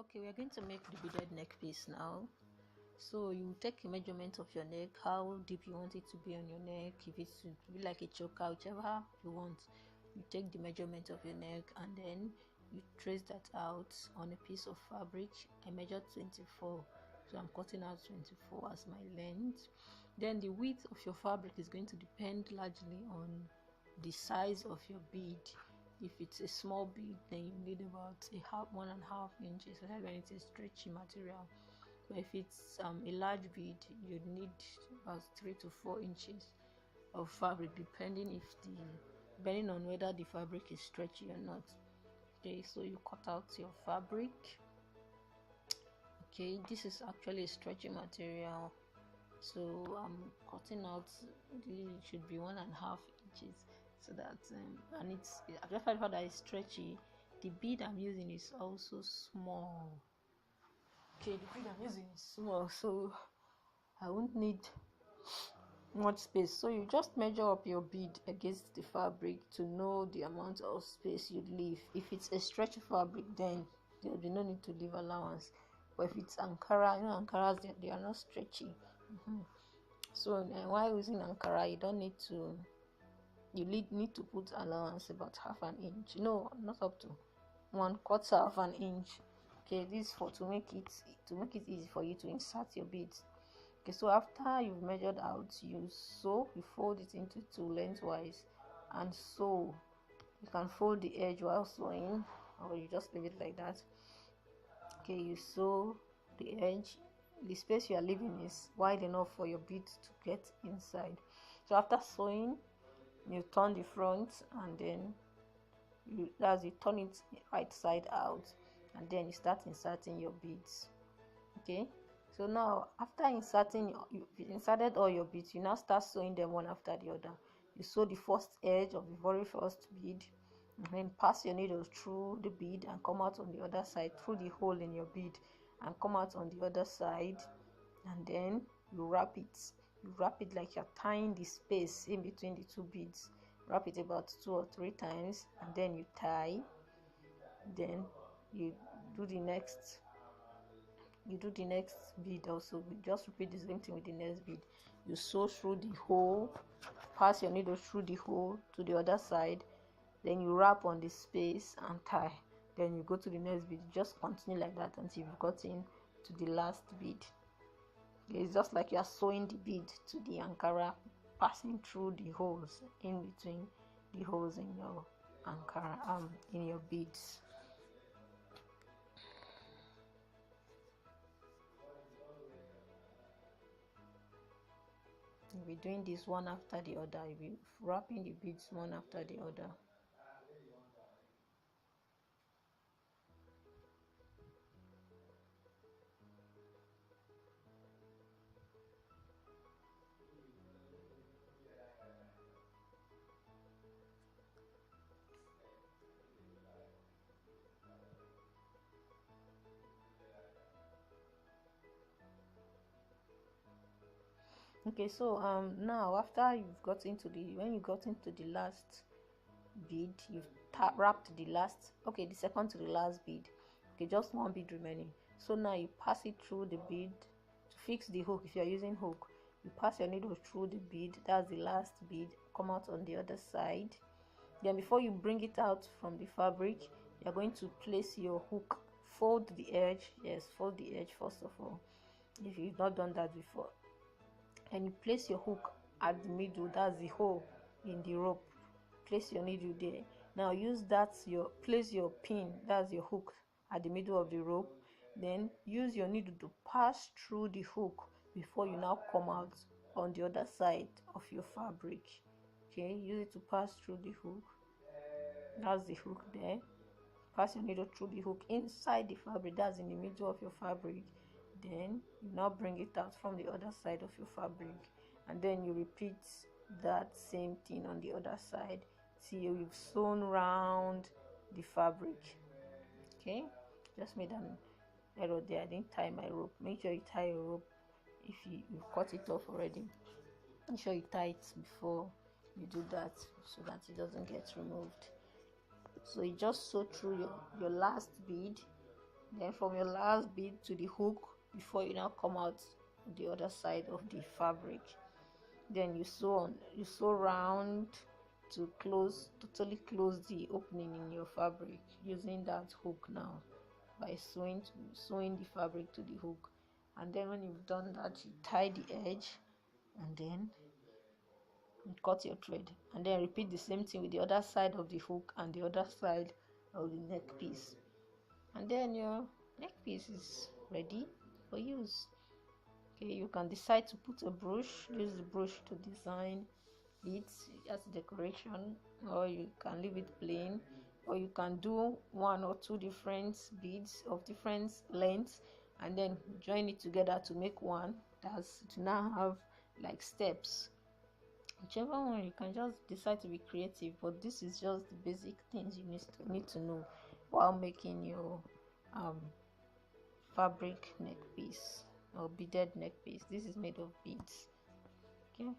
Okay, we are going to make the beaded neck piece now. So you take a measurement of your neck, how deep you want it to be on your neck, if it's to be like a choker, whichever you want. You take the measurement of your neck and then you trace that out on a piece of fabric. I measured 24, so I'm cutting out 24 as my length. Then the width of your fabric is going to depend largely on the size of your bead. If it's a small bead, then you need about 1.5 inches, especially when it's a stretchy material. But if it's a large bead, you need about 3 to 4 inches of fabric, depending on whether the fabric is stretchy or not. Okay, so you cut out your fabric. Okay, this is actually a stretchy material, so I'm cutting out. It should be 1.5 inches, so that and it's just the fact that it's stretchy. The bead I'm using is also small. Okay, the bead I'm using is small, so I won't need much space. So you just measure up your bead against the fabric to know the amount of space you'd leave. If it's a stretchy fabric, then there'll be no need to leave allowance. But if it's Ankara, Ankaras, they are not stretchy. So while using Ankara, you don't need to. You need to put allowance about 1/2 inch. No, not up to 1/4 of an inch. Okay, this is to make it easy for you to insert your beads. Okay, so after you've measured out, you fold it into 2 lengthwise and sew. You can fold the edge while sewing, or you just leave it like that. Okay, you sew the edge. The space you are leaving is wide enough for your bead to get inside. So after sewing, you turn the front and then you turn it right side out, and then you start inserting your beads. Okay, so now after you've inserted all your beads, you now start sewing them one after the other. You sew the first edge of the very first bead, and then pass your needle through the bead and come out on the other side through the hole in your bead and come out on the other side, and then you wrap it like you're tying the space in between the 2 beads. Wrap it about 2 or 3 times and then you tie. Then you do the next bead also. We just repeat the same thing with the next bead. You sew through the hole, pass your needle through the hole to the other side, then you wrap on the space and tie. Then you go to the next bead. Just continue like that until you've gotten to the last bead. It's just like you are sewing the bead to the Ankara, passing through the holes in between the holes in your Ankara, in your beads. You'll be doing this one after the other. You'll be wrapping the beads one after the other. Okay, so now after you've got into the last bead, you've wrapped the second to the last bead. Okay, just 1 bead remaining. So now you pass it through the bead to fix the hook. If you're using hook, you pass your needle through the bead. That's the last bead. Come out on the other side. Then before you bring it out from the fabric, you're going to place your hook. Fold the edge. Yes, fold the edge first of all, if you've not done that before. And you place your hook at the middle. That's the hole in the rope. Place your needle there. Now place your pin, that's your hook, at the middle of the rope. Then use your needle to pass through the hook before you now come out on the other side of your fabric. Okay, use it to pass through the hook. That's the hook there. Pass your needle through the hook inside the fabric, that's in the middle of your fabric. Then you now bring it out from the other side of your fabric, and then you repeat that same thing on the other side till you've sewn round the fabric. Okay, just made an error there. I didn't tie my rope. Make sure you tie your rope if you've cut it off already. Make sure you tie it before you do that so that it doesn't get removed. So you just sew through your last bead Then from your last bead to the hook, before you now come out the other side of the fabric, then you sew round to totally close the opening in your fabric using that hook now, by sewing the fabric to the hook. And then when you've done that, you tie the edge, and then you cut your thread, and then repeat the same thing with the other side of the hook and the other side of the neck piece, and then your neck piece is ready for use. Okay, you can decide to put a brooch, use the brooch to design it as decoration, or you can leave it plain, or you can do one or two different beads of different lengths and then join it together to make one that's to now have like steps. Whichever one, you can just decide to be creative, but this is just the basic things you need to know while making your fabric neck piece or beaded neck piece. This is made of beads. Okay.